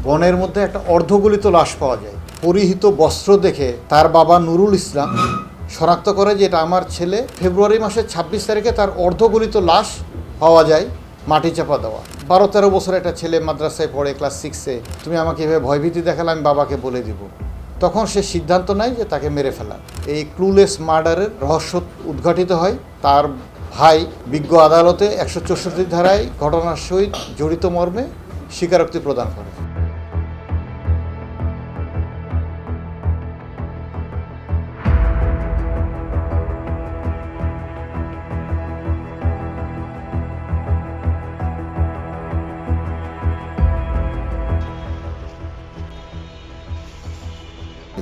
বনের মধ্যে একটা অর্ধগলিত লাশ পাওয়া যায়। পরিহিত বস্ত্র দেখে তার বাবা নুরুল ইসলাম শনাক্ত করে যে এটা আমার ছেলে। ফেব্রুয়ারি মাসের 26 তারিখে তার অর্ধগলিত লাশ পাওয়া যায়, মাটি চাপা দেওয়া। 12-13 বছর একটা ছেলে মাদ্রাসায় পড়ে, ক্লাস 6-এ। তুমি আমাকে এভাবে ভয়ভীতি দেখালে আমি বাবাকে বলে দিব। তখন সে সিদ্ধান্ত নেয় যে তাকে মেরে ফেলা। এই ক্লুলেস মার্ডারের রহস্য উদ্ঘাটিত হয়। তার ভাই বিজ্ঞ আদালতে 164 ধারায় ঘটনার সহিত জড়িত মর্মে স্বীকারোক্তি প্রদান করে।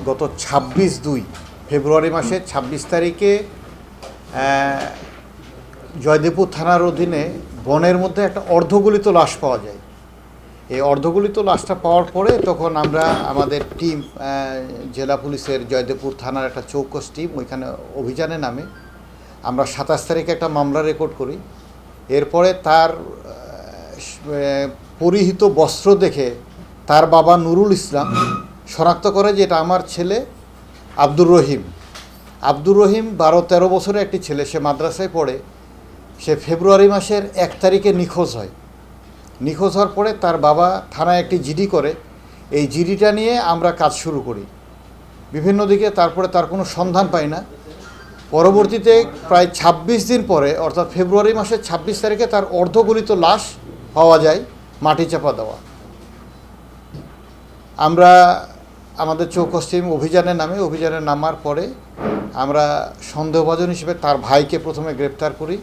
গত 26/2 ফেব্রুয়ারি মাসের 26 তারিখে জয়দেবপুর থানার অধীনে বনের মধ্যে একটা অর্ধগলিত লাশ পাওয়া যায়। এই অর্ধগলিত লাশটা পাওয়ার পরে তখন আমরা আমাদের টিম, জেলা পুলিশের জয়দেবপুর থানার একটা চৌকস টিম ওইখানে অভিযানে নামে। আমরা 27 তারিখে একটা মামলা রেকর্ড করি। এরপরে তার পরিহিত বস্ত্র দেখে তার বাবা নুরুল ইসলাম শনাক্ত করে যে এটা আমার ছেলে আব্দুর রহিম। 12-13 বছরের একটি ছেলে, সে মাদ্রাসায় পড়ে। সে ফেব্রুয়ারি মাসের 1 তারিখে নিখোঁজ হয়। নিখোঁজ হওয়ার পরে তার বাবা থানায় একটি জিডি করে। এই জিডিটা নিয়ে আমরা কাজ শুরু করি বিভিন্ন দিকে। তারপরে তার কোনো সন্ধান পাই না। পরবর্তীতে প্রায় 26 দিন পরে, অর্থাৎ ফেব্রুয়ারি মাসের 26 তারিখে তার অর্ধগলিত লাশ পাওয়া যায়, মাটি চাপা দেওয়া। আমরা আমাদের চৌকস টিম অভিযানে নামার পরে আমরা সন্দেহভাজন হিসেবে তার ভাইকে প্রথমে গ্রেপ্তার করি।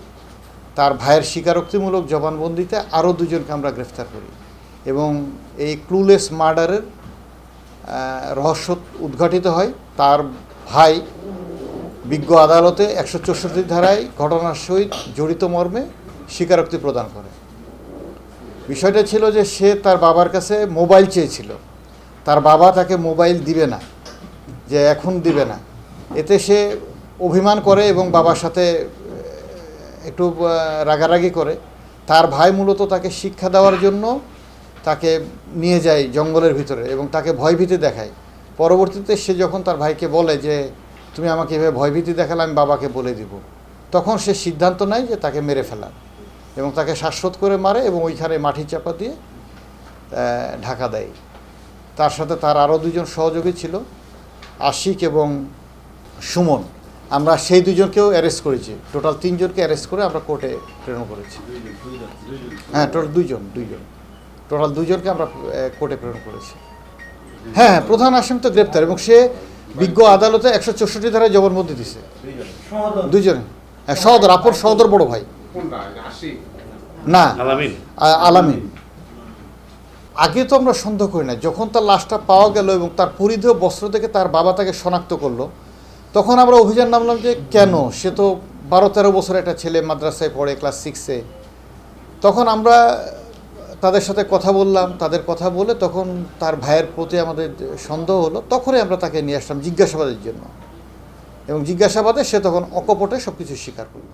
তার ভাইয়ের স্বীকারোক্তিমূলক জবানবন্দিতে আরও 2 জনকে আমরা গ্রেফতার করি এবং এই ক্লুলেস মার্ডারের রহস্য উদ্ঘাটিত হয়। তার ভাই বিজ্ঞ আদালতে 164 ধারায় ঘটনার সহিত জড়িত মর্মে স্বীকারোক্তি প্রদান করে। বিষয়টা ছিল যে সে তার বাবার কাছে মোবাইল চেয়েছিল। তার বাবা তাকে মোবাইল দিবে না, যে এখন দিবে না। এতে সে অভিমান করে এবং বাবার সাথে একটু রাগারাগি করে। তার ভাই মূলত তাকে শিক্ষা দেওয়ার জন্য তাকে নিয়ে যায় জঙ্গলের ভিতরে এবং তাকে ভয়ভীতি দেখায়। পরবর্তীতে সে যখন তার ভাইকে বলে যে তুমি আমাকে এভাবে ভয়ভীতি দেখালে আমি বাবাকে বলে দিব, তখন সে সিদ্ধান্ত নেয় যে তাকে মেরে ফেলা এবং তাকে শ্বাসরোধ করে মারে এবং ওইখানে মাটি চাপা দিয়ে ঢাকা দেয়। তার সাথে তার আরও 2 জন সহযোগী ছিল, আশিক এবং সুমন। আমরা সেই 2 জনকেও অ্যারেস্ট করেছি। টোটাল 3 জনকে অ্যারেস্ট করে আমরা কোর্টে প্রেরণ করেছি। হ্যাঁ, টোটাল 2 জন টোটাল 2 জনকে আমরা কোর্টে প্রেরণ করেছি। হ্যাঁ, প্রধান আসামি তো গ্রেপ্তার এবং সে বিজ্ঞ আদালতে 164 ধারায় জবানবন্দি দিছে। 2 জন। হ্যাঁ, সহদর, আপর সহদর বড় ভাই না, আলামিন। আগে তো আমরা সন্দেহ করি না। যখন তার লাশটা পাওয়া গেল এবং তার পরিধেয় বস্ত্র থেকে তার বাবা তাকে শনাক্ত করলো, তখন আমরা অভিযান নামলাম যে কেন, সে তো 12-13 বছর একটা ছেলে, মাদ্রাসায় পড়ে, ক্লাস 6-এ। তখন আমরা তাদের সাথে কথা বললাম। তাদের কথা বলে তখন তার ভাইয়ের প্রতি আমাদের সন্দেহ হলো। তখনই আমরা তাকে নিয়ে আসলাম জিজ্ঞাসাবাদের জন্য এবং জিজ্ঞাসাবাদে সে তখন অকপটে সব কিছু স্বীকার করল।